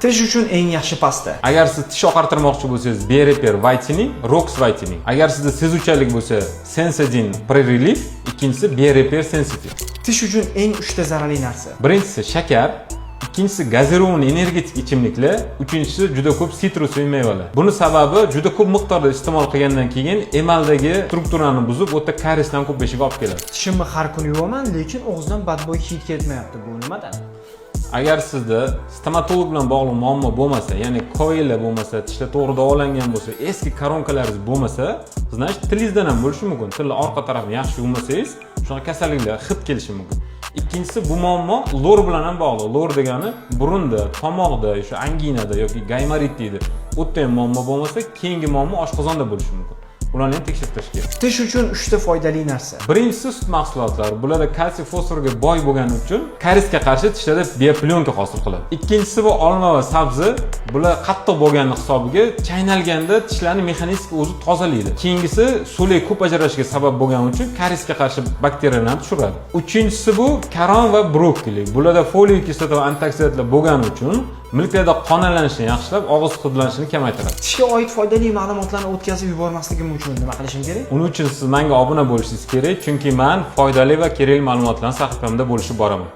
Tish uchun eng yaxshi pasta. Agar siz tish oqartirmoqchi bo'lsangiz, Bereper Whitening, Rox Whitening. Agar sizda sezuvchanlik bo'lsa, Sensodyne Pre-Relief, ikkinchisi Bereper Sensitive. Tish uchun eng 3 ta zararli narsa. Birinchisi shakar, ikkinchisi gazirovanный energetik ichimliklar, uchinchisi juda ko'p sitrusiy mevalar. Buni sababi juda ko'p miqdorda iste'mol qilgandan keyin emaldagi strukturani buzib, o'ta karisdan ko'payishiga olib keladi. Tishimni har kuni yuvaman, lekin og'izdan badbo'y hid ketmayapti. Bu nimadan? Agar sizda stomatolog bilan bog'liq muammo bo'lmasa, ya'ni koyla bo'lmasa, tishlar to'g'ri davolangan bo'lsa, eski koronkalaringiz bo'lmasa, значит tilingizdan ham bo'lishi mumkin. Tilni orqa tarafini yaxshi yuvmasangiz, shunaqa kasalliklar hid kelishi mumkin. Ikkinchisi bu muammo lor bilan ham bog'liq. Lor degani burunda, tomoqda, o'sha anginada yoki gaymarit deydi. U yerda ham muammo bo'lmasa, keyingi muammo oshqozonda bo'lishi mumkin. Ularni ham tekshirib turish kerak. Tish uchun 3 ta foydali narsa. Birinchisi sut mahsulotlari. Bularda kalsiy fosforga boy bo'lgani uchun karisga qarshi tishlarda bioplyonka hosil qiladi. Ikkinchisi bu olma va sabzi. Bular qattiq bo'lgani hisobiga chaynalganda tishlarning mexanistik o'zi tozalaydi. Keyingisi so'lak ko'p ajrashishiga sabab bo'lgani uchun karisga qarshi bakteriyalarni tushiradi. Uchinchisi bu karon va brokoli. Bularda foliy kislota va antioksidantlar bo'lgani uchun milklarda qonlanishni yaxshilab, og'iz hidlanishini kamaytiradi. Tishga oid foydali ma'lumotlarni o'tkazib yubormasligim uchun nima qilishim kerak? Uning uchun siz menga obuna bo'lishingiz kerak, chunki men foydali va kerakli ma'lumotlarni sahifamda bo'lishib boraman.